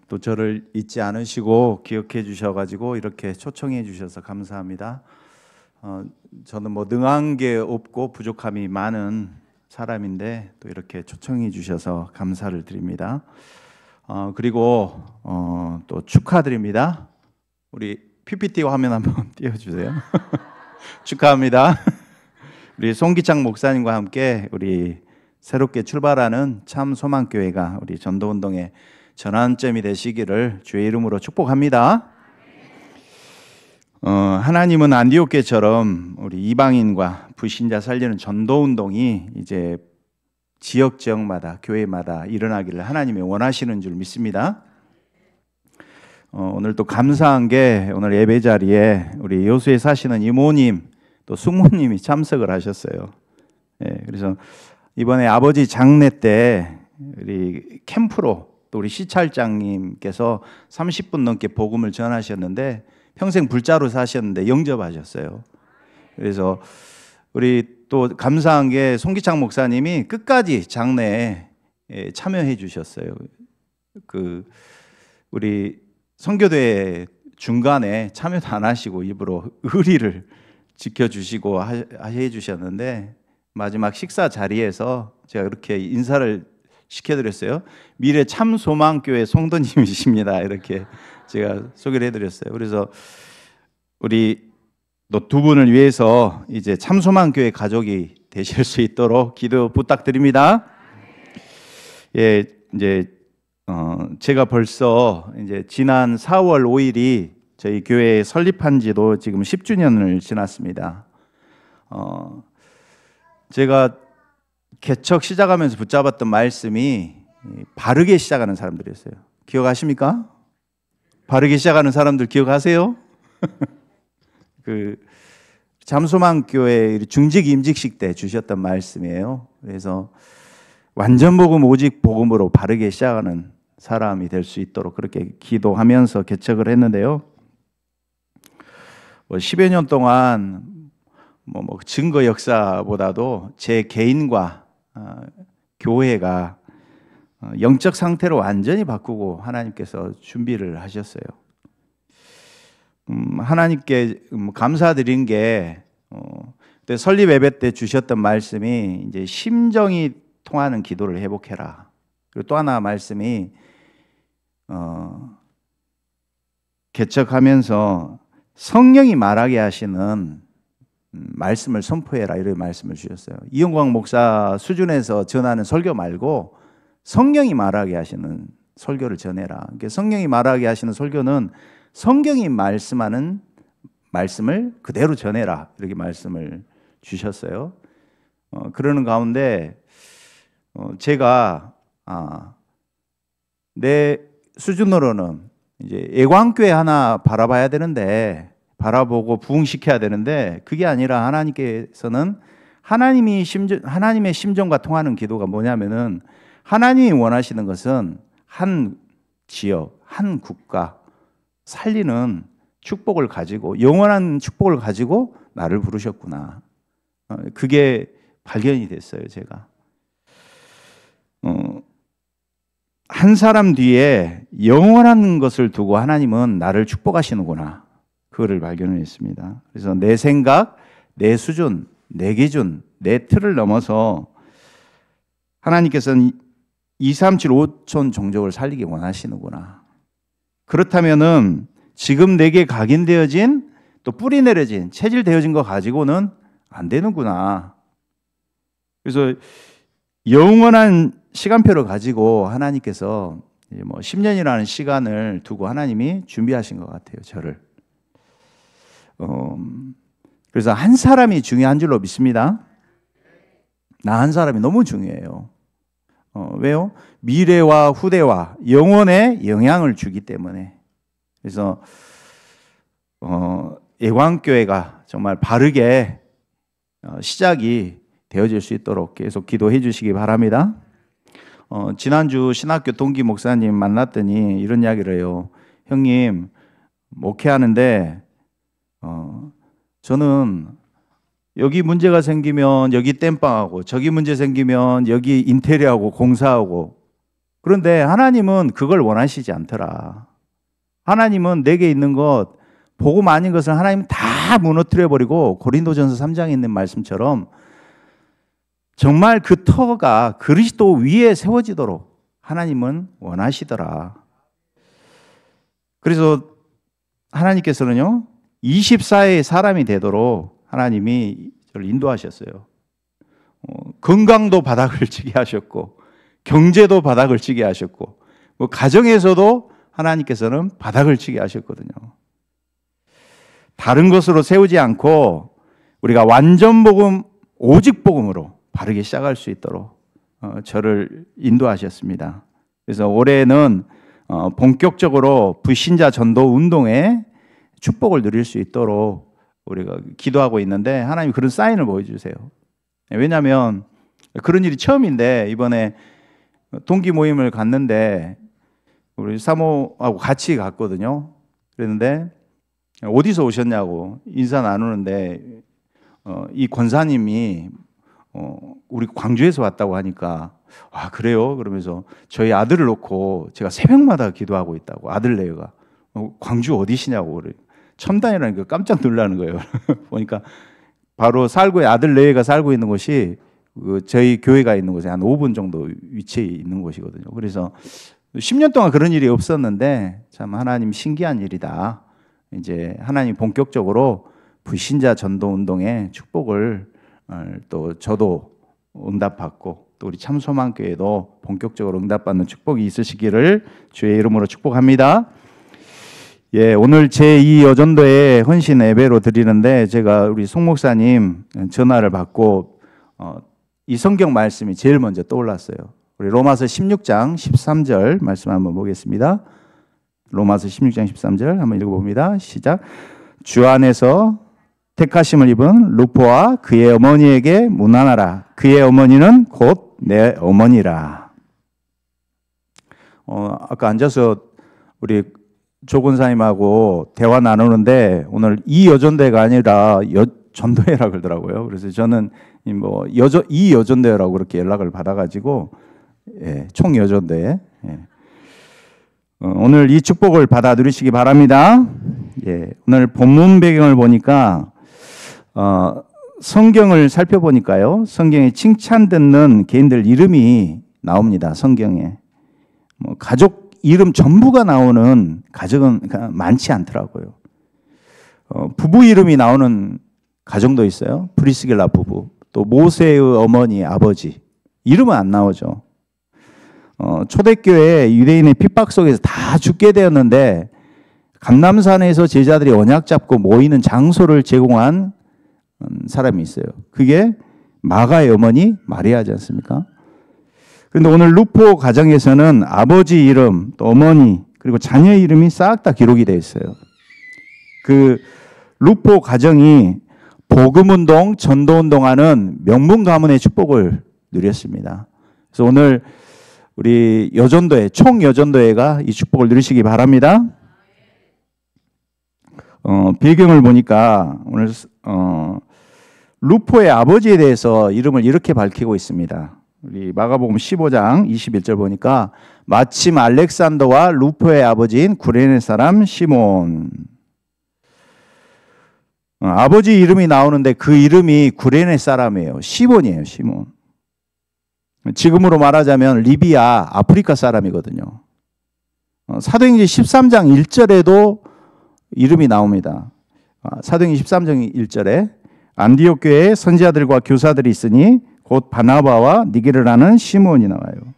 또 저를 잊지 않으시고 기억해 주셔가지고 이렇게 초청해 주셔서 감사합니다. 저는 뭐 능한 게 없고 부족함이 많은 사람인데 또 이렇게 초청해 주셔서 감사를 드립니다. 그리고 또 축하드립니다. 우리 PPT 화면 한번 띄워주세요. 축하합니다. 우리 송기창 목사님과 함께 우리 새롭게 출발하는 참 소망교회가 우리 전도운동의 전환점이 되시기를 주의 이름으로 축복합니다. 하나님은 안디옥교회처럼 우리 이방인과 불신자 살리는 전도운동이 이제 지역마다 교회마다 일어나기를 하나님이 원하시는 줄 믿습니다. 오늘 또 감사한 게 오늘 예배 자리에 우리 여수에 사시는 이모님 또 숙모님이 참석을 하셨어요. 그래서 이번에 아버지 장례 때 우리 캠프로 또 우리 시찰장님께서 30분 넘게 복음을 전하셨는데 평생 불자로 사셨는데 영접하셨어요. 그래서 우리 또 감사한 게 송기창 목사님이 끝까지 장례에 참여해 주셨어요. 우리 선교대 중간에 참여도 안 하시고 일부러 의리를 지켜주시고 해 주셨는데 마지막 식사 자리에서 제가 그렇게 인사를 시켜드렸어요. 미래 참소망교회 성도님이십니다. 이렇게 제가 소개를 해드렸어요. 그래서 우리 또 두 분을 위해서 이제 참소망교회 가족이 되실 수 있도록 기도 부탁드립니다. 예, 이제 제가 벌써 이제 지난 4월 5일이 저희 교회 설립한 지도 지금 10주년을 지났습니다. 제가 개척 시작하면서 붙잡았던 말씀이 바르게 시작하는 사람들이었어요. 기억하십니까? 바르게 시작하는 사람들 기억하세요? 잠소망교회 중직 임직식 때 주셨던 말씀이에요. 그래서 완전 복음 오직 복음으로 바르게 시작하는 사람이 될 수 있도록 그렇게 기도하면서 개척을 했는데요. 10여 년 동안 증거 역사보다도 제 개인과 교회가 영적 상태로 완전히 바꾸고 하나님께서 준비를 하셨어요. 하나님께 감사드린 게 그때 설립 예배 때 주셨던 말씀이 이제 심정이 통하는 기도를 회복해라. 그리고 또 하나 말씀이 개척하면서 성령이 말하게 하시는 말씀을 선포해라 이런 말씀을 주셨어요. 이영광 목사 수준에서 전하는 설교 말고 성령이 말하게 하시는 설교를 전해라. 그러니까 성령이 말하게 하시는 설교는 성경이 말씀하는 말씀을 그대로 전해라 이렇게 말씀을 주셨어요. 그러는 가운데 제가 내 수준으로는 이제 예광교회 하나 바라봐야 되는데 바라보고 부흥시켜야 되는데 그게 아니라 하나님께서는 하나님의 심정과 통하는 기도가 뭐냐면은 하나님이 원하시는 것은 한 지역, 한 국가 살리는 축복을 가지고 영원한 축복을 가지고 나를 부르셨구나. 그게 발견이 됐어요, 제가. 한 사람 뒤에 영원한 것을 두고 하나님은 나를 축복하시는구나. 그거를 발견했습니다. 그래서 내 생각, 내 수준, 내 기준, 내 틀을 넘어서 하나님께서는 2, 3, 7, 5천 종족을 살리기 원하시는구나. 그렇다면은 지금 내게 각인되어진 또 뿌리 내려진 체질되어진 거 가지고는 안 되는구나. 그래서 영원한 시간표를 가지고 하나님께서 10년이라는 시간을 두고 하나님이 준비하신 것 같아요, 저를. 그래서 한 사람이 중요한 줄로 믿습니다. 나 한 사람이 너무 중요해요. 왜요? 미래와 후대와 영혼에 영향을 주기 때문에. 그래서 예광교회가 정말 바르게 시작이 되어질 수 있도록 계속 기도해 주시기 바랍니다. 지난주 신학교 동기 목사님 만났더니 이런 이야기를 해요. 형님, 목회하는데 저는 여기 문제가 생기면 여기 땜빵하고 저기 문제 생기면 여기 인테리어하고 공사하고 그런데 하나님은 그걸 원하시지 않더라. 하나님은 내게 있는 것, 복음 아닌 것을 하나님 다 무너뜨려버리고 고린도전서 3장에 있는 말씀처럼 정말 그 터가 그리스도 위에 세워지도록 하나님은 원하시더라. 그래서 하나님께서는요, 24의 사람이 되도록 하나님이 저를 인도하셨어요. 건강도 바닥을 치게 하셨고, 경제도 바닥을 치게 하셨고, 가정에서도 하나님께서는 바닥을 치게 하셨거든요. 다른 것으로 세우지 않고 우리가 완전 복음, 오직 복음으로 바르게 시작할 수 있도록 저를 인도하셨습니다. 그래서 올해는 본격적으로 불신자 전도 운동에 축복을 누릴 수 있도록 우리가 기도하고 있는데 하나님 그런 사인을 보여주세요. 왜냐하면 그런 일이 처음인데 이번에 동기 모임을 갔는데 우리 사모하고 같이 갔거든요. 그랬는데 어디서 오셨냐고 인사 나누는데 이 권사님이 우리 광주에서 왔다고 하니까 아 그래요? 그러면서 저희 아들을 놓고 제가 새벽마다 기도하고 있다고 아들 레어가 광주 어디시냐고 그래. 첨단이라니까 깜짝 놀라는 거예요. 보니까 바로 아들 레어가 살고 있는 곳이 저희 교회가 있는 곳에 한 5분 정도 위치에 있는 곳이거든요. 그래서 10년 동안 그런 일이 없었는데 참 하나님 신기한 일이다. 이제 하나님 본격적으로 불신자 전도 운동의 축복을 또 저도 응답받고 또 우리 참소망교회도 본격적으로 응답받는 축복이 있으시기를 주의 이름으로 축복합니다. 예, 오늘 제2 여전도의 헌신 예배로 드리는데 제가 우리 송 목사님 전화를 받고 이 성경 말씀이 제일 먼저 떠올랐어요. 우리 로마서 16장 13절 말씀 한번 보겠습니다. 로마서 16장 13절 한번 읽어봅니다. 시작. 주 안에서 택하심을 입은 루포와 그의 어머니에게 문안하라. 그의 어머니는 곧 내 어머니라. 아까 앉아서 우리 조 권사님하고 대화 나누는데 오늘 이 여전대가 아니라 전도회라 그러더라고요. 그래서 저는 이 여전대라고 그렇게 연락을 받아가지고 예, 총 여전대. 예. 오늘 이 축복을 받아 누리시기 바랍니다. 예, 오늘 본문 배경을 보니까 성경을 살펴보니까요. 성경에 칭찬 듣는 개인들 이름이 나옵니다. 성경에. 가족 이름 전부가 나오는 가정은 많지 않더라고요. 부부 이름이 나오는 가정도 있어요. 브리스길라 부부. 또 모세의 어머니, 아버지. 이름은 안 나오죠. 초대교회 유대인의 핍박 속에서 다 죽게 되었는데 감람산에서 제자들이 언약 잡고 모이는 장소를 제공한 사람이 있어요. 그게 마가의 어머니 마리아지 않습니까? 그런데 오늘 루포 가정에서는 아버지 이름, 또 어머니, 그리고 자녀 이름이 싹 다 기록이 되어 있어요. 그 루포 가정이 복음운동, 전도운동하는 명문 가문의 축복을 누렸습니다. 그래서 오늘 우리 여전도회, 총 여전도회가 이 축복을 누리시기 바랍니다. 배경을 보니까 오늘 루포의 아버지에 대해서 이름을 이렇게 밝히고 있습니다. 우리 마가복음 15장 21절 보니까 마침 알렉산더와 루포의 아버지인 구레네 사람 시몬. 아버지 이름이 나오는데 그 이름이 구레네 사람이에요. 시몬이에요. 시몬. 지금으로 말하자면 리비아, 아프리카 사람이거든요. 사도행전 13장 1절에도 이름이 나옵니다. 사도행전 13장 1절에 안디옥 교회에 선지자들과 교사들이 있으니 곧 바나바와 니게르라는 시몬이 나와요.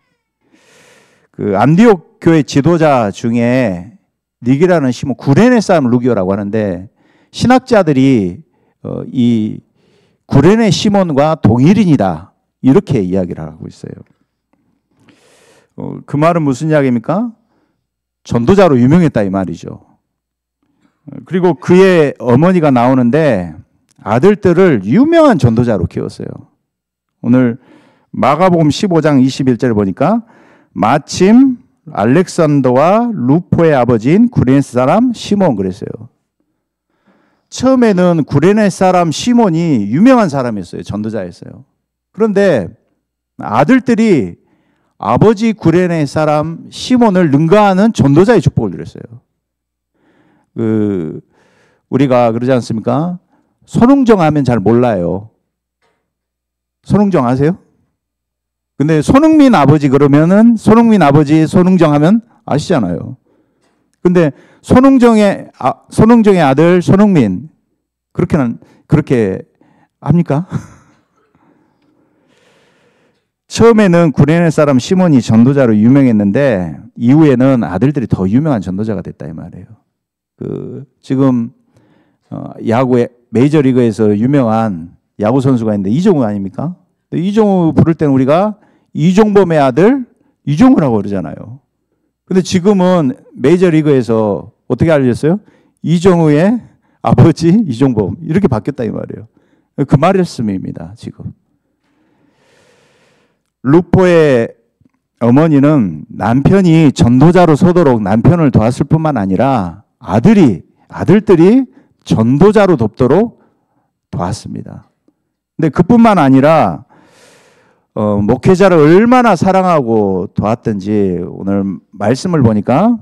그 안디옥 교회 지도자 중에 니게르라는 시몬, 구레네 사람 루기오라고 하는데 신학자들이 이 구레네 시몬과 동일인이다 이렇게 이야기를 하고 있어요. 그 말은 무슨 이야기입니까? 전도자로 유명했다 이 말이죠. 그리고 그의 어머니가 나오는데 아들들을 유명한 전도자로 키웠어요. 오늘 마가복음 15장 21절을 보니까 마침 알렉산더와 루포의 아버지인 구레네 사람 시몬 그랬어요. 처음에는 구레네 사람 시몬이 유명한 사람이었어요. 전도자였어요. 그런데 아들들이 아버지 구레네 사람 시몬을 능가하는 전도자의 축복을 누렸어요. 우리가 그러지 않습니까? 손흥정 하면 잘 몰라요. 손흥정 아세요? 근데 손흥민 아버지 그러면은 손흥민 아버지 손흥정 하면 아시잖아요. 근데 손흥정의 아들 손흥민 그렇게 합니까? 처음에는 구레네 사람 시몬이 전도자로 유명했는데 이후에는 아들들이 더 유명한 전도자가 됐다 이 말이에요. 지금 야구의 메이저리그에서 유명한 야구 선수가 있는데 이종우 아닙니까? 이종우 부를 때는 우리가 이종범의 아들 이종우라고 그러잖아요. 근데 지금은 메이저리그에서 어떻게 알려졌어요? 이종우의 아버지 이종범 이렇게 바뀌었다 이 말이에요. 그 말씀입니다. 지금 루포의 어머니는 남편이 전도자로 서도록 남편을 도왔을 뿐만 아니라 아들들이 전도자로 돕도록 도왔습니다. 근데 그뿐만 아니라 목회자를 얼마나 사랑하고 도왔던지 오늘 말씀을 보니까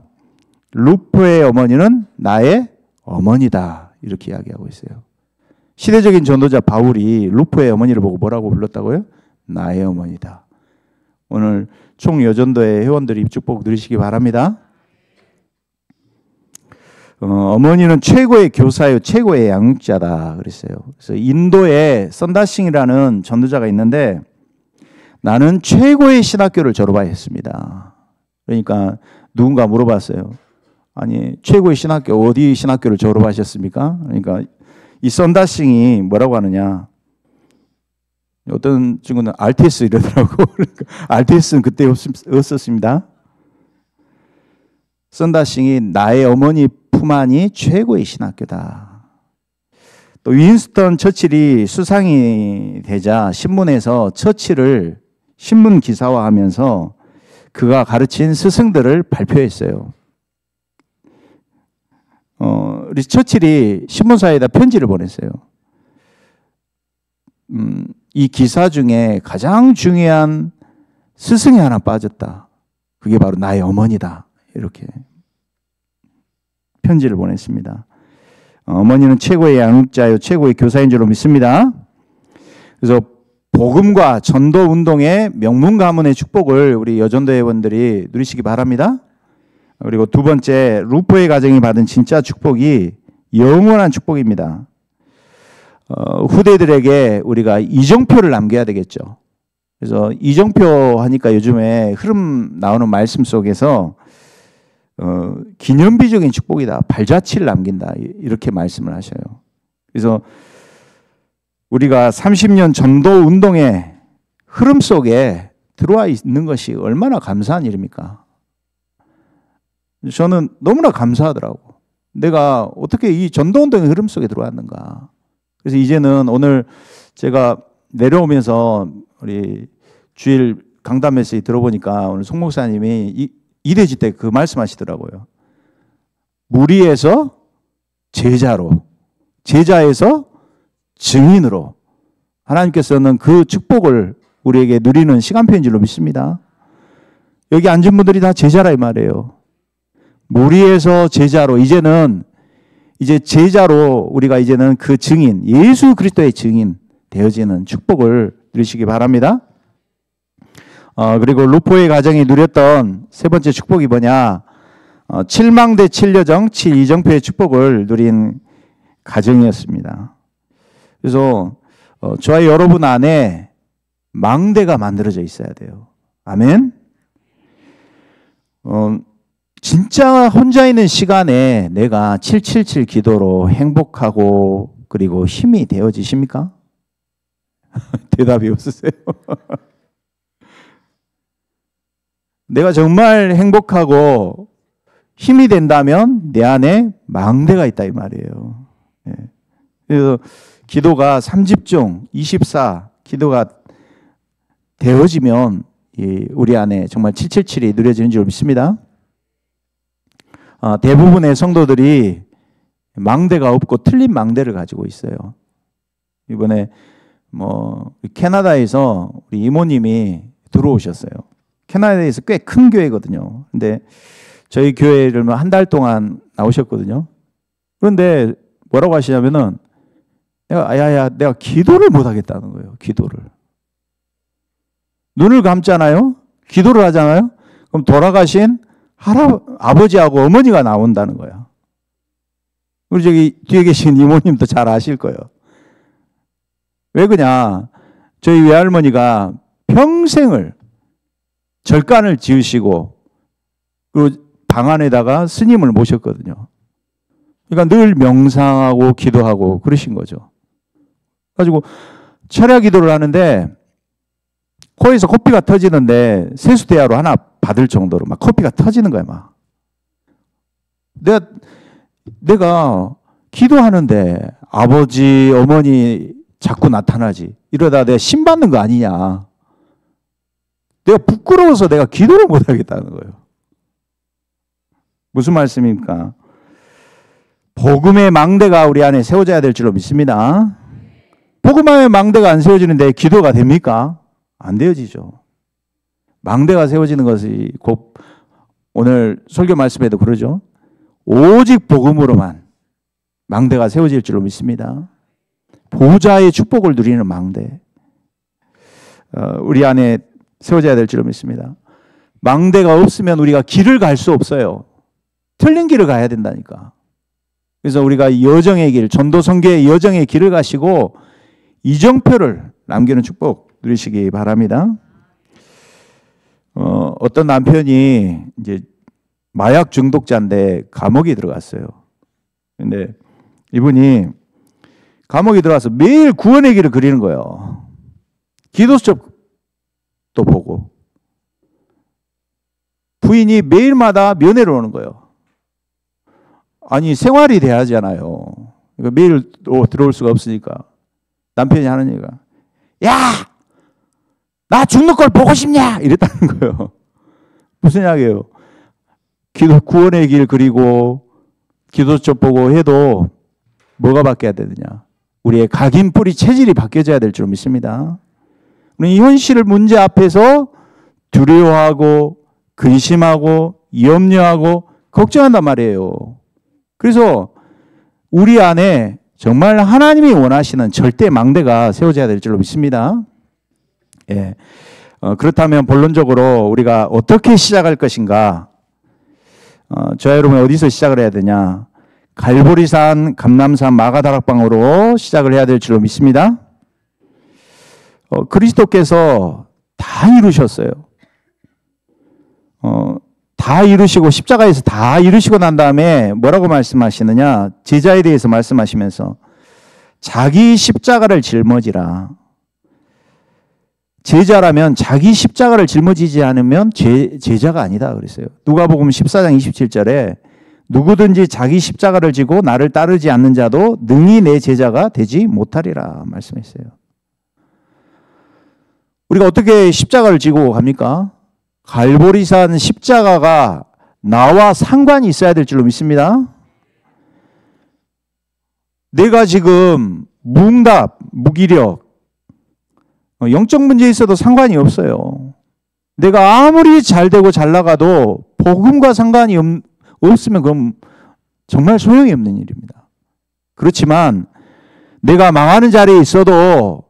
루포의 어머니는 나의 어머니다 이렇게 이야기하고 있어요. 시대적인 전도자 바울이 루포의 어머니를 보고 뭐라고 불렀다고요? 나의 어머니다. 오늘 총여전도회 회원들이 축복 누리시기 바랍니다. 어머니는 최고의 교사요, 최고의 양육자다 그랬어요. 그래서 인도에 썬다싱이라는 전도자가 있는데 나는 최고의 신학교를 졸업하였습니다. 그러니까 누군가 물어봤어요. 아니 최고의 신학교 어디 신학교를 졸업하셨습니까? 그러니까 이 썬다싱이 뭐라고 하느냐? 어떤 친구는 RTS 이러더라고. RTS는 그때 없었습니다. 썬다싱이 나의 어머니 품 안이 최고의 신학교다. 또 윈스턴 처칠이 수상이 되자 신문에서 처칠을 신문 기사화하면서 그가 가르친 스승들을 발표했어요. 우리 처칠이 신문사에다 편지를 보냈어요. 이 기사 중에 가장 중요한 스승이 하나 빠졌다. 그게 바로 나의 어머니다. 이렇게 편지를 보냈습니다. 어머니는 최고의 양육자요, 최고의 교사인 줄로 믿습니다. 그래서 복음과 전도 운동의 명문 가문의 축복을 우리 여전도 회원들이 누리시기 바랍니다. 그리고 두 번째, 루포의 가정이 받은 진짜 축복이 영원한 축복입니다. 후대들에게 우리가 이정표를 남겨야 되겠죠. 그래서 이정표 하니까 요즘에 흐름 나오는 말씀 속에서 기념비적인 축복이다. 발자취를 남긴다. 이렇게 말씀을 하셔요. 그래서 우리가 30년 전도 운동의 흐름 속에 들어와 있는 것이 얼마나 감사한 일입니까? 저는 너무나 감사하더라고. 내가 어떻게 이 전도 운동의 흐름 속에 들어왔는가. 그래서 이제는 오늘 제가 내려오면서 우리 주일 강단 메시지 들어보니까 오늘 송 목사님이 이대지 때 그 말씀하시더라고요. 무리에서 제자로, 제자에서 증인으로 하나님께서는 그 축복을 우리에게 누리는 시간표인 줄로 믿습니다. 여기 앉은 분들이 다 제자라 이 말이에요. 무리에서 제자로 이제 제자로 우리가 이제는 그 증인, 예수 그리스도의 증인 되어지는 축복을 누리시기 바랍니다. 그리고 루포의 가정이 누렸던 세 번째 축복이 뭐냐? 7망대 7여정 7이정표의 축복을 누린 가정이었습니다. 그래서 저와 여러분 안에 망대가 만들어져 있어야 돼요. 아멘. 진짜 혼자 있는 시간에 내가 777 기도로 행복하고 그리고 힘이 되어지십니까? 대답이 없으세요? 내가 정말 행복하고 힘이 된다면 내 안에 망대가 있다 이 말이에요. 그래서 기도가 3집중 24 기도가 되어지면 우리 안에 정말 777이 누려지는 줄 믿습니다. 대부분의 성도들이 망대가 없고 틀린 망대를 가지고 있어요. 이번에 캐나다에서 우리 이모님이 들어오셨어요. 캐나다에서 꽤 큰 교회거든요. 근데 저희 교회를 한 달 동안 나오셨거든요. 그런데 뭐라고 하시냐면은 내가 기도를 못 하겠다는 거예요. 기도를. 눈을 감잖아요. 기도를 하잖아요. 그럼 돌아가신 아버지하고 어머니가 나온다는 거야. 우리 저기 뒤에 계신 이모님도 잘 아실 거예요. 왜 그러냐? 저희 외할머니가 평생을 절간을 지으시고 그 방 안에다가 스님을 모셨거든요. 그러니까 늘 명상하고 기도하고 그러신 거죠. 가지고 철야 기도를 하는데 코에서 코피가 터지는데 세수대야로 하나 받을 정도로 막 코피가 터지는 거야, 막. 내가 기도하는데 아버지, 어머니 자꾸 나타나지. 이러다 내가 신 받는 거 아니냐. 내가 부끄러워서 내가 기도를 못 하겠다는 거예요. 무슨 말씀입니까? 복음의 망대가 우리 안에 세워져야 될 줄로 믿습니다. 복음의 망대가 안 세워지는데 기도가 됩니까? 안 되어지죠. 망대가 세워지는 것이 곧 오늘 설교 말씀에도 그러죠. 오직 복음으로만 망대가 세워질 줄로 믿습니다. 보좌의 축복을 누리는 망대. 우리 안에 세워져야 될 줄로 믿습니다. 망대가 없으면 우리가 길을 갈 수 없어요. 틀린 길을 가야 된다니까. 그래서 우리가 여정의 길, 전도 선교의 여정의 길을 가시고 이정표를 남기는 축복 누리시기 바랍니다. 어떤 남편이 이제 마약 중독자인데 감옥에 들어갔어요. 근데 이분이 감옥에 들어가서 매일 구원의 길을 그리는 거예요. 기도수첩도 보고. 부인이 매일마다 면회를 오는 거예요. 아니, 생활이 돼야잖아요. 그러니까 매일 들어올 수가 없으니까. 남편이 하는 얘기가, 야! 나 죽는 걸 보고 싶냐? 이랬다는 거예요. 무슨 이야기예요? 구원의 길 그리고 기도수첩 보고 해도 뭐가 바뀌어야 되느냐? 우리의 각인뿌리 체질이 바뀌어져야 될 줄 믿습니다. 우리 현실 문제 앞에서 두려워하고 근심하고 염려하고 걱정한단 말이에요. 그래서 우리 안에 정말 하나님이 원하시는 절대 망대가 세워져야 될 줄로 믿습니다. 예. 그렇다면 본론적으로 우리가 어떻게 시작할 것인가? 저와 여러분 어디서 시작을 해야 되냐? 갈보리산, 감람산, 마가다락방으로 시작을 해야 될 줄로 믿습니다. 그리스도께서 다 이루셨어요. 다 이루시고 십자가에서 다 이루시고 난 다음에 뭐라고 말씀하시느냐? 제자에 대해서 말씀하시면서 자기 십자가를 짊어지라. 제자라면 자기 십자가를 짊어지지 않으면 제자가 아니다 그랬어요. 누가복음 14장 27절에 누구든지 자기 십자가를 지고 나를 따르지 않는 자도 능히 내 제자가 되지 못하리라 말씀했어요. 우리가 어떻게 십자가를 지고 갑니까? 갈보리산 십자가가 나와 상관이 있어야 될 줄로 믿습니다. 내가 지금 무응답, 무기력, 영적 문제에 있어도 상관이 없어요. 내가 아무리 잘 되고 잘 나가도 복음과 상관이 없으면 그건 정말 소용이 없는 일입니다. 그렇지만 내가 망하는 자리에 있어도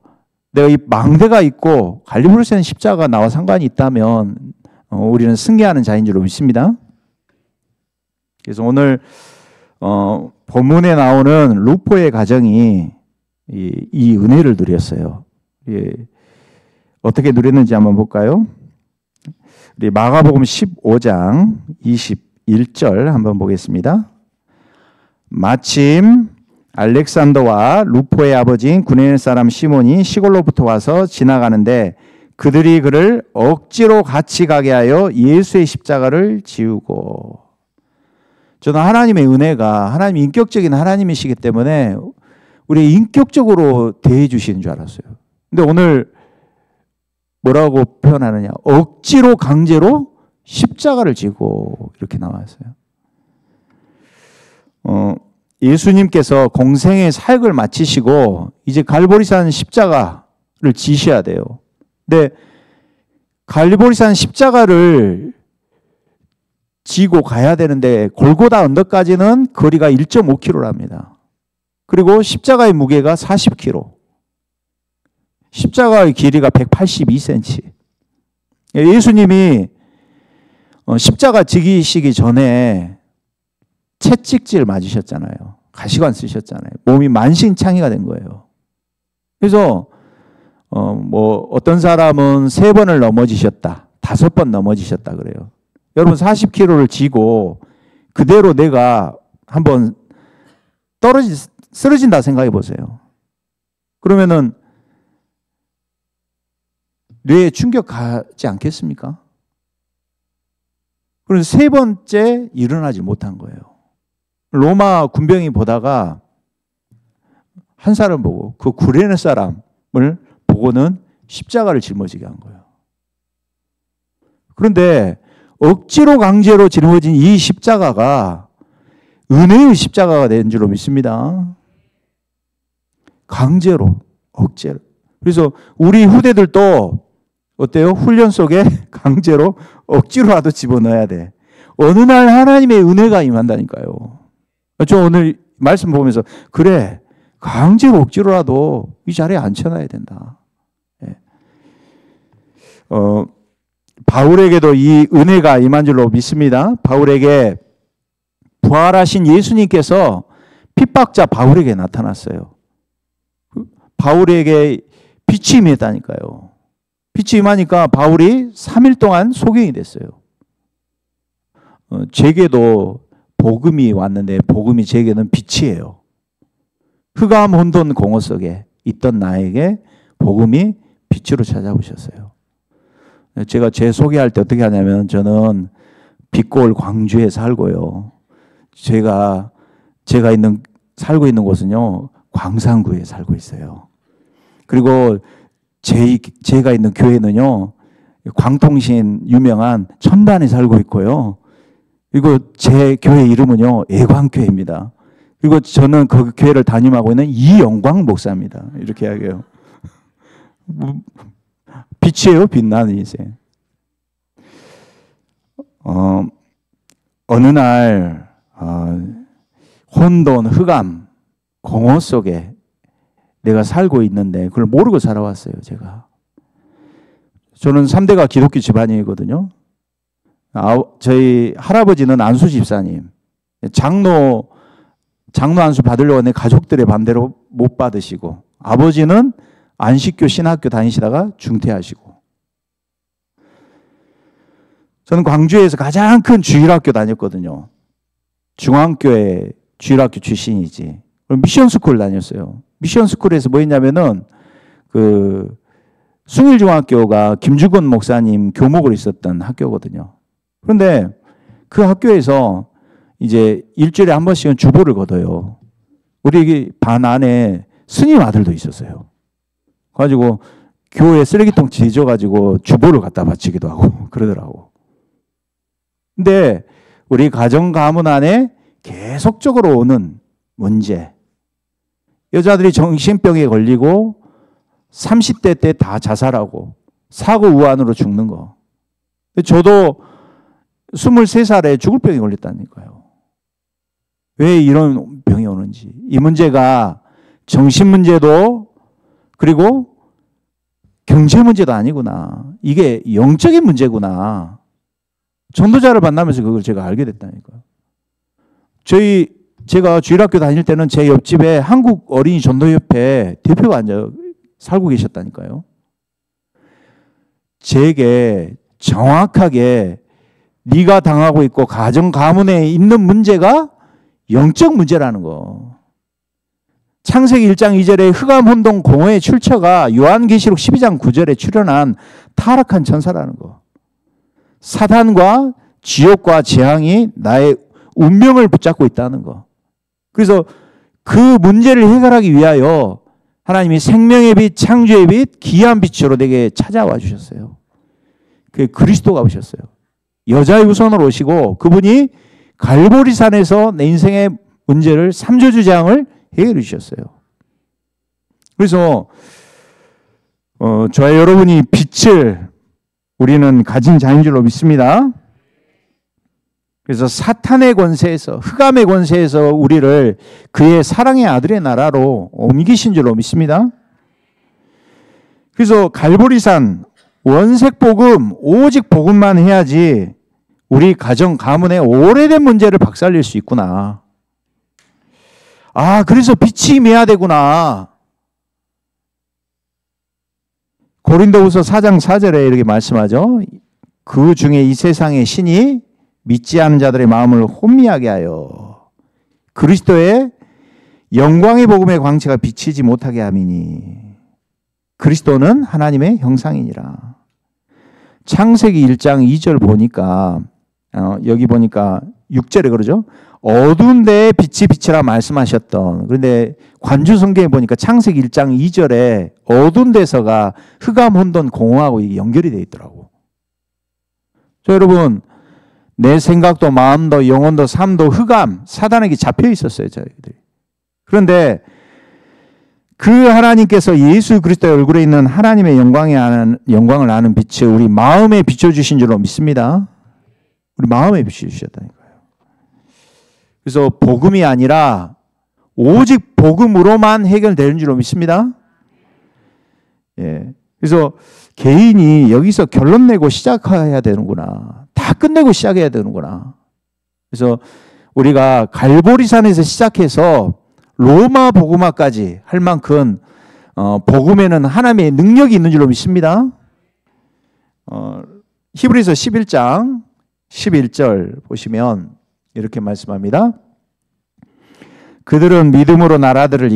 내가 이 망대가 있고 갈보리산 십자가가 나와 상관이 있다면 우리는 승리하는 자인 줄로 믿습니다. 그래서 오늘 본문에 나오는 루포의 가정이 이 은혜를 누렸어요. 예. 어떻게 누렸는지 한번 볼까요? 우리 마가복음 15장 21절 한번 보겠습니다. 마침 알렉산더와 루포의 아버지인 구레네 사람 시몬이 시골로부터 와서 지나가는데 그들이 그를 억지로 같이 가게 하여 예수의 십자가를 지우고. 저는 하나님의 은혜가 하나님 인격적인 하나님이시기 때문에 우리 인격적으로 대해 주시는 줄 알았어요. 근데 오늘 뭐라고 표현하느냐? 억지로 강제로 십자가를 지고 이렇게 나왔어요. 예수님께서 공생의 사역을 마치시고 이제 갈보리산 십자가를 지셔야 돼요. 근데 갈보리산 십자가를 지고 가야 되는데 골고다 언덕까지는 거리가 1.5km랍니다. 그리고 십자가의 무게가 40kg. 십자가의 길이가 182cm. 예수님이 십자가 지기시기 전에 채찍질 맞으셨잖아요. 가시관 쓰셨잖아요. 몸이 만신창이가 된 거예요. 그래서 어떤 사람은 3번을 넘어지셨다, 5번 넘어지셨다 그래요. 여러분 40kg를 지고 그대로 내가 한번 쓰러진다 생각해 보세요. 그러면은 뇌에 충격 가지 않겠습니까? 그래서 3번째 일어나지 못한 거예요. 로마 군병이 보다가 한 사람 보고 그 구레네 사람을 보고는 십자가를 짊어지게 한 거예요. 그런데 억지로 강제로 짊어진 이 십자가가 은혜의 십자가가 된 줄로 믿습니다. 강제로, 억제로. 그래서 우리 후대들도 어때요? 훈련 속에 강제로 억지로라도 집어넣어야 돼. 어느 날 하나님의 은혜가 임한다니까요. 저 오늘 말씀 보면서 그래, 강제로 억지로라도 이 자리에 앉혀놔야 된다. 예. 바울에게도 이 은혜가 임한 줄로 믿습니다. 바울에게 부활하신 예수님께서 핍박자 바울에게 나타났어요. 바울에게 빛이 임했다니까요. 빛이 임하니까 바울이 3일 동안 소경이 됐어요. 제게도 복음이 왔는데 복음이 제게는 빛이에요. 흑암 혼돈 공허 속에 있던 나에게 복음이 빛으로 찾아오셨어요. 제가 제 소개할 때 어떻게 하냐면 저는 빛골 광주에 살고요. 제가 살고 있는 곳은요, 광산구에 살고 있어요. 그리고 제가 있는 교회는요, 광통신 유명한 천단에 살고 있고요. 그리고 제 교회 이름은요, 애광교회입니다. 그리고 저는 그 교회를 담임하고 있는 이영광 목사입니다. 이렇게 이야기해요. 빛이에요, 빛나는 인생. 어느 날 혼돈, 흑암, 공허 속에 내가 살고 있는데 그걸 모르고 살아왔어요, 제가. 저는 3대가 기독교 집안이거든요. 저희 할아버지는 안수 집사님. 장로 안수 받으려고 했는데 가족들의 반대로 못 받으시고, 아버지는 안식교 신학교 다니시다가 중퇴하시고, 저는 광주에서 가장 큰 주일학교 다녔거든요. 중앙교회 주일학교 출신이지. 미션스쿨 다녔어요. 미션스쿨에서 뭐 했냐면은 숭일중학교가 김주건 목사님 교목으로 있었던 학교거든요. 그런데 그 학교에서 이제 일주일에 한 번씩은 주보를 걷어요. 우리 반 안에 스님 아들도 있었어요. 그래가지고 교회 쓰레기통 지져가지고 주보를 갖다 바치기도 하고 그러더라고. 근데 우리 가정 가문 안에 계속적으로 오는 문제. 여자들이 정신병에 걸리고 30대 때 다 자살하고 사고 우환으로 죽는 거. 저도 23살에 죽을 병에 걸렸다니까요. 왜 이런 병이 오는지. 이 문제가 정신 문제도 그리고 경제 문제도 아니구나. 이게 영적인 문제구나. 전도자를 만나면서 그걸 제가 알게 됐다니까요. 제가 주일학교 다닐 때는 제 옆집에 한국 어린이 전도협회 대표가 앉아 살고 계셨다니까요. 제게 정확하게 네가 당하고 있고 가정 가문에 있는 문제가 영적 문제라는 거. 창세기 1장 2절에 흑암 혼돈 공허의 출처가 요한계시록 12장 9절에 출현한 타락한 천사라는 거. 사단과 지옥과 재앙이 나의 운명을 붙잡고 있다는 거. 그래서 그 문제를 해결하기 위하여 하나님이 생명의 빛, 창조의 빛, 귀한 빛으로 내게 찾아와 주셨어요. 그 그리스도가 오셨어요. 여자의 후손으로 오시고 그분이 갈보리산에서 내 인생의 문제를 삼조주장을 해결해 주셨어요. 그래서 저와 여러분이 빛을 우리는 가진 자인 줄로 믿습니다. 그래서 사탄의 권세에서, 흑암의 권세에서 우리를 그의 사랑의 아들의 나라로 옮기신 줄로 믿습니다. 그래서 갈보리산, 원색복음, 오직 복음만 해야지 우리 가정, 가문의 오래된 문제를 박살낼 수 있구나. 아, 그래서 빛이 임해야 되구나. 고린도후서 4장 4절에 이렇게 말씀하죠. 그 중에 이 세상의 신이 믿지 않은 자들의 마음을 혼미하게 하여 그리스도의 영광의 복음의 광채가 비치지 못하게 함이니 그리스도는 하나님의 형상이니라. 창세기 1장 2절 보니까 여기 보니까 6절에 그러죠. 어두운 데에 빛이 비치라 말씀하셨던. 그런데 관주 성경에 보니까 창세기 1장 2절에 어두운 데서가 흑암, 혼돈, 공허하고 연결이 되어 있더라고. 자, 여러분, 내 생각도 마음도 영혼도 삶도 흑암, 사단에게 잡혀 있었어요, 저희들이. 그런데 그 하나님께서 예수 그리스도의 얼굴에 있는 하나님의 영광을 아는 빛을 우리 마음에 비춰주신 줄로 믿습니다. 우리 마음에 비춰주셨다니까요. 그래서 복음이 아니라 오직 복음으로만 해결되는 줄로 믿습니다. 예. 그래서 개인이 여기서 결론 내고 시작해야 되는구나. 다 끝내고 시작해야 되는구나. 그래서 우리가 갈보리산에서 시작해서 로마 복음화까지 할 만큼 복음에는 하나님의 능력이 있는 줄로 믿습니다. 히브리서 11장 11절 보시면 이렇게 말씀합니다. 그들은 믿음으로 나라들을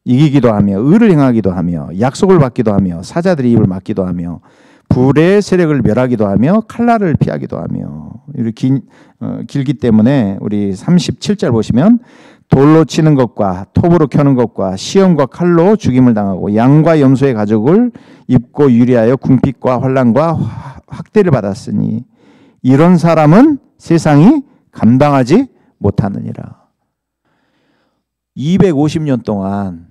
이기기도 하며 의를 행하기도 하며 약속을 받기도 하며 사자들의 입을 막기도 하며 불의 세력을 멸하기도 하며 칼날을 피하기도 하며 이렇게 길기 때문에 우리 37절 보시면 돌로 치는 것과 톱으로 켜는 것과 시험과 칼로 죽임을 당하고 양과 염소의 가죽을 입고 유리하여 궁핍과 환난과 학대를 받았으니 이런 사람은 세상이 감당하지 못하느니라. 250년 동안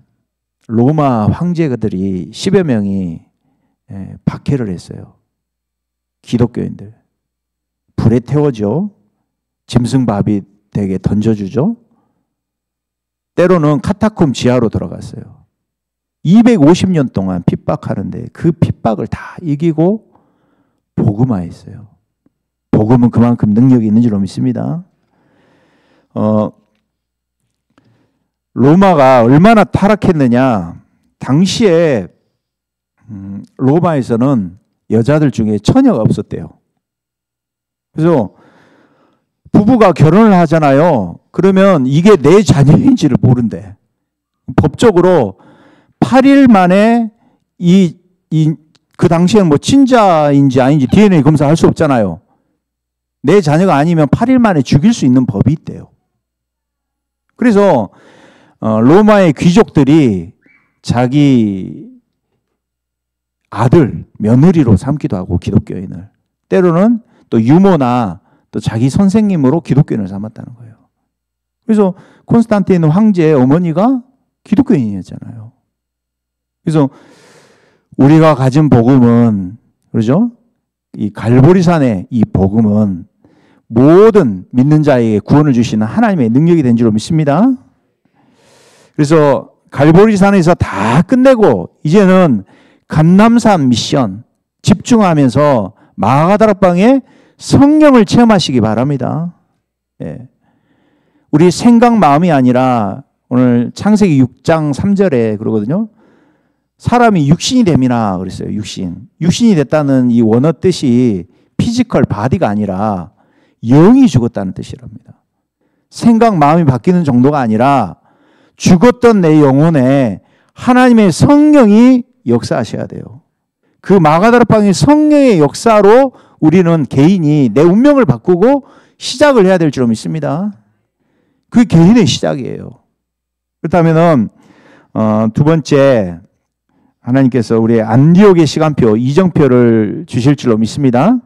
로마 황제들이 10여 명이 박해를 했어요. 기독교인들. 불에 태워죠. 짐승밥이 되게 던져주죠. 때로는 카타콤 지하로 들어갔어요. 250년 동안 핍박하는데 그 핍박을 다 이기고 복음화했어요. 복음은 그만큼 능력이 있는 줄로 믿습니다. 로마가 얼마나 타락했느냐. 당시에 로마에서는 여자들 중에 처녀가 없었대요. 그래서 부부가 결혼을 하잖아요. 그러면 이게 내 자녀인지를 모른대. 법적으로 8일 만에 그 당시에는 뭐 친자인지 아닌지 DNA 검사할 수 없잖아요. 내 자녀가 아니면 8일 만에 죽일 수 있는 법이 있대요. 그래서 로마의 귀족들이 자기 아들, 며느리로 삼기도 하고 기독교인을. 때로는 또 유모나 또 자기 선생님으로 기독교인을 삼았다는 거예요. 그래서 콘스탄티노 황제의 어머니가 기독교인이었잖아요. 그래서 우리가 가진 복음은, 그러죠? 이 갈보리산의 이 복음은 모든 믿는 자에게 구원을 주시는 하나님의 능력이 된 줄로 믿습니다. 그래서 갈보리산에서 다 끝내고 이제는 감람산 미션 집중하면서 마가다락방에 성령을 체험하시기 바랍니다. 예. 우리 생각 마음이 아니라 오늘 창세기 6장 3절에 그러거든요. 사람이 육신이 됨이나 그랬어요. 육신이 됐다는 이 원어 뜻이 피지컬 바디가 아니라 영이 죽었다는 뜻이랍니다. 생각 마음이 바뀌는 정도가 아니라 죽었던 내 영혼에 하나님의 성령이 역사하셔야 돼요. 그 마가다락방의 성령의 역사로 우리는 개인이 내 운명을 바꾸고 시작을 해야 될 줄 믿습니다. 그게 개인의 시작이에요. 그렇다면은 두 번째, 하나님께서 우리 안디옥의 시간표, 이정표를 주실 줄로 믿습니다.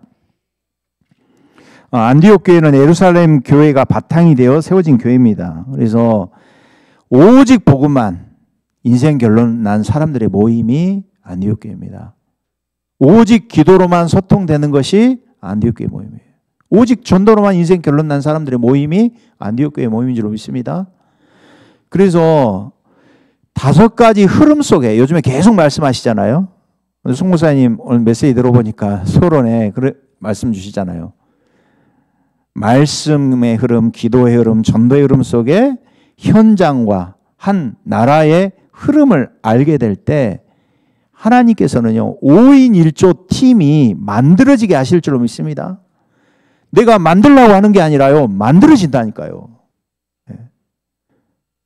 안디옥 교회는 예루살렘 교회가 바탕이 되어 세워진 교회입니다. 그래서 오직 복음만 인생 결론 난 사람들의 모임이 안디옥 교회입니다. 오직 기도로만 소통되는 것이 안디옥교회 모임이에요. 오직 전도로만 인생 결론 난 사람들의 모임이 안디옥교회 모임인 줄 믿습니다. 그래서 5가지 흐름 속에 요즘에 계속 말씀하시잖아요. 송 목사님 오늘 메시지 들어보니까 서론에 말씀 주시잖아요. 말씀의 흐름, 기도의 흐름, 전도의 흐름 속에 현장과 한 나라의 흐름을 알게 될 때 하나님께서는요 5인 1조 팀이 만들어지게 하실 줄로 믿습니다. 내가 만들려고 하는 게 아니라요 만들어진다니까요.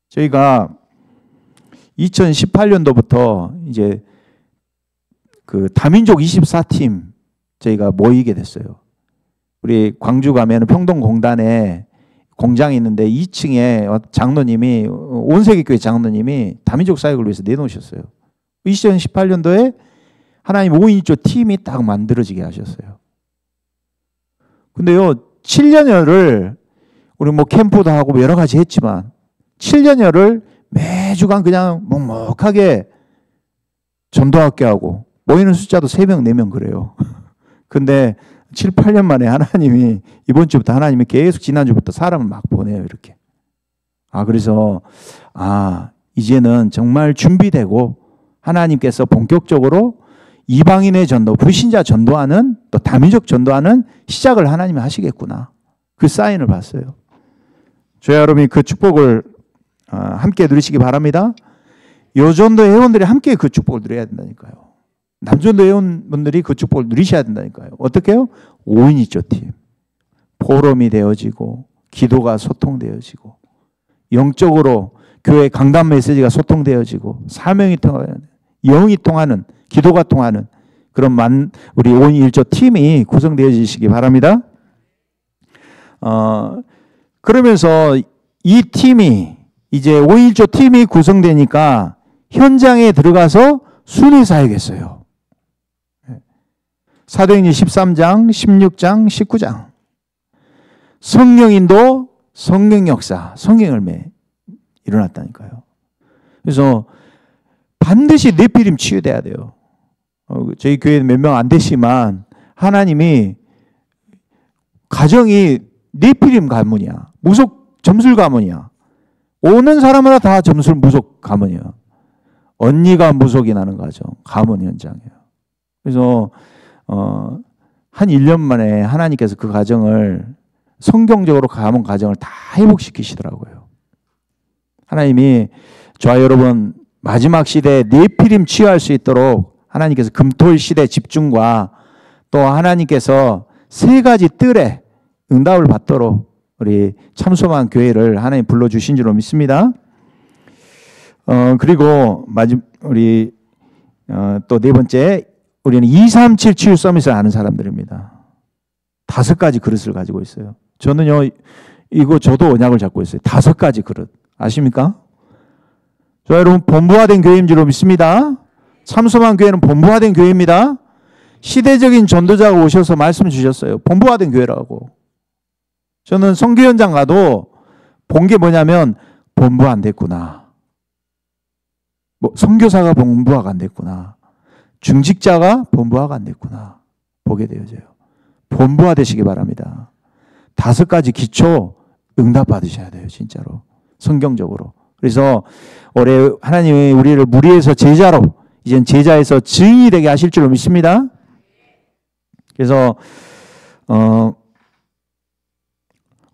저희가 2018년도부터 이제 그 다민족 24팀 저희가 모이게 됐어요. 우리 광주 가면 평동공단에 공장이 있는데 2층에 장로님이 온세계교회 장로님이 다민족 사역을 위해서 내놓으셨어요. 2018년도에 하나님 5인 1조 팀이 딱 만들어지게 하셨어요. 근데요 7년여를 우리 뭐 캠프도 하고 여러 가지 했지만 7년여를 매주간 그냥 묵묵하게 전도학교 하고 모이는 숫자도 3명, 4명 그래요. 근데 7, 8년 만에 하나님이 이번 주부터 하나님이 계속 지난주부터 사람을 막 보내요. 이렇게. 그래서 이제는 정말 준비되고 하나님께서 본격적으로 이방인의 전도, 불신자 전도하는 또 다민족 전도하는 시작을 하나님이 하시겠구나. 그 사인을 봤어요. 저희 여러분이 그 축복을 함께 누리시기 바랍니다. 여전도 회원들이 함께 그 축복을 누려야 된다니까요. 남전도 회원분들이 그 축복을 누리셔야 된다니까요. 어떻게 해요? 5인 1조 팀. 포럼이 되어지고 기도가 소통되어지고 영적으로 교회 강단 메시지가 소통되어지고 사명이 통하는 영이 통하는 기도가 통하는 그런 우리 5인 1조 팀이 구성되어지시기 바랍니다. 그러면서 이 팀이 이제 5인 1조 팀이 구성되니까 현장에 들어가서 순회 사역했어요. 사도행전 13장, 16장, 19장. 성령인도 성령 역사, 성령 일어났다니까요. 그래서 반드시 네피림 치유돼야 돼요. 저희 교회는 몇 명 안 되지만 하나님이 가정이 네피림 가문이야. 무속 점술 가문이야. 오는 사람마다 다 점술 무속 가문이야. 언니가 무속이 나는 가정, 가문 현장이에요. 그래서 한 1년 만에 하나님께서 그 가정을 성경적으로 가문 가정을 다 회복시키시더라고요. 하나님이 저와 여러분 마지막 시대에 네피림 치유할 수 있도록 하나님께서 금토일 시대 집중과 또 하나님께서 3가지 뜰에 응답을 받도록 우리 참소만 교회를 하나님 불러주신 줄로 믿습니다. 그리고 우리 또 4번째 우리는 237 치유 서밋을 아는 사람들입니다. 5가지 그릇을 가지고 있어요. 저는요 이거 저도 언약을 잡고 있어요. 5가지 그릇 아십니까? 저 여러분 본부화된 교회인 줄로 믿습니다. 참소만 교회는 본부화된 교회입니다. 시대적인 전도자가 오셔서 말씀 주셨어요. 본부화된 교회라고. 저는 선교 현장 가도 본 게 뭐냐면 본부 안 됐구나. 선교사가 본부화가 안 됐구나. 중직자가 본부화가 안 됐구나. 보게 되어져요. 본부화 되시기 바랍니다. 5가지 기초 응답 받으셔야 돼요. 진짜로. 성경적으로. 그래서 올해 하나님이 우리를 무리해서 제자로 이젠 제자에서 증인이 되게 하실 줄로 믿습니다. 그래서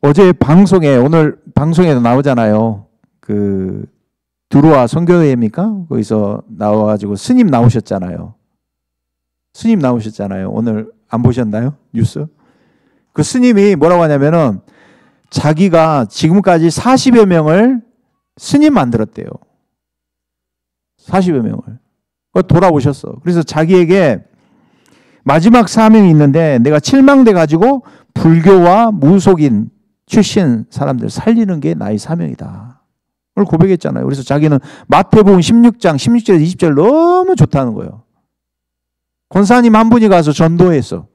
어제 방송에 오늘 방송에도 나오잖아요. 그 드로아 선교회입니까? 거기서 나와가지고 스님 나오셨잖아요. 스님 나오셨잖아요. 오늘 안 보셨나요? 뉴스? 그 스님이 뭐라고 하냐면은 자기가 지금까지 40여 명을 스님 만들었대요. 40여 명을. 돌아오셨어. 그래서 자기에게 마지막 사명이 있는데 내가 칠망돼 가지고 불교와 무속인 출신 사람들 살리는 게 나의 사명이다. 오늘 고백했잖아요. 그래서 자기는 마태복음 16장 16절에서 20절 너무 좋다는 거예요. 권사님 한 분이 가서 전도했어.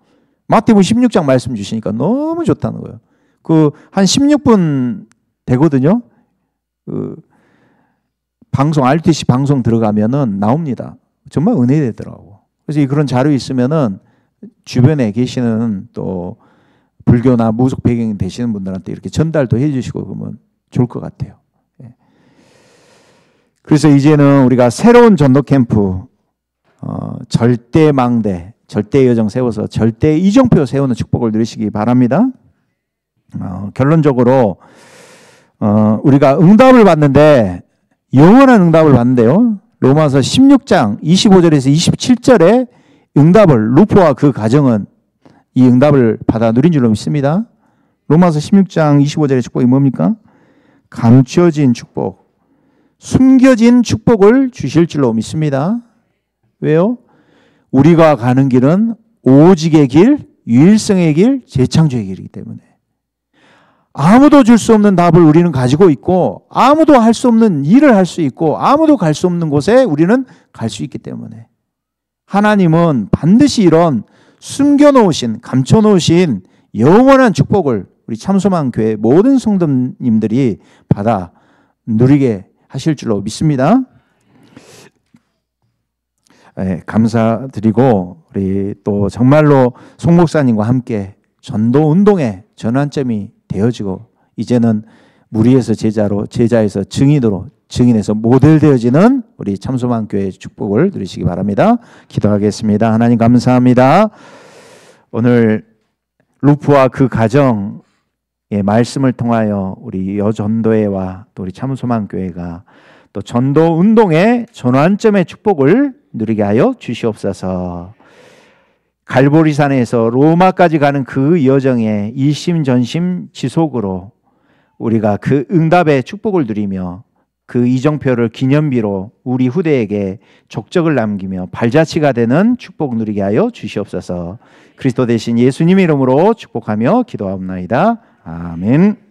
마태복음 16장 말씀 주시니까 너무 좋다는 거예요. 그 한 16분 되거든요. 그 방송 RTC 방송 들어가면은 나옵니다. 정말 은혜되더라고. 그래서 그런 자료 있으면은 주변에 계시는 또 불교나 무속 배경이 되시는 분들한테 이렇게 전달도 해주시고 그러면 좋을 것 같아요. 그래서 이제는 우리가 새로운 전도 캠프, 절대망대, 절대여정 세워서 절대 이정표 세우는 축복을 누리시기 바랍니다. 결론적으로 우리가 응답을 받는데 영원한 응답을 받는데요. 로마서 16장 25절에서 27절에 응답을 루포와 그 가정은 이 응답을 받아 누린 줄로 믿습니다. 로마서 16장 25절의 축복이 뭡니까? 감추어진 축복, 숨겨진 축복을 주실 줄로 믿습니다. 왜요? 우리가 가는 길은 오직의 길, 유일성의 길, 재창조의 길이기 때문에 아무도 줄 수 없는 답을 우리는 가지고 있고 아무도 할 수 없는 일을 할 수 있고 아무도 갈 수 없는 곳에 우리는 갈 수 있기 때문에 하나님은 반드시 이런 숨겨놓으신, 감춰놓으신 영원한 축복을 우리 참소망 교회 모든 성도님들이 받아 누리게 하실 줄로 믿습니다. 네, 감사드리고 우리 또 정말로 송 목사님과 함께 전도 운동의 전환점이 되어지고 이제는 무리에서 제자로, 제자에서 증인으로, 증인에서 모델 되어지는 우리 참소망 교회의 축복을 누리시기 바랍니다. 기도하겠습니다. 하나님 감사합니다. 오늘 루프와 그 가정의 말씀을 통하여 우리 여전도회와 또 우리 참소망 교회가 또 전도 운동의 전환점의 축복을 누리게 하여 주시옵소서. 갈보리산에서 로마까지 가는 그 여정의 일심전심 지속으로 우리가 그 응답의 축복을 누리며 그 이정표를 기념비로 우리 후대에게 족적을 남기며 발자취가 되는 축복 누리게 하여 주시옵소서. 그리스도 대신 예수님 이름으로 축복하며 기도하옵나이다. 아멘.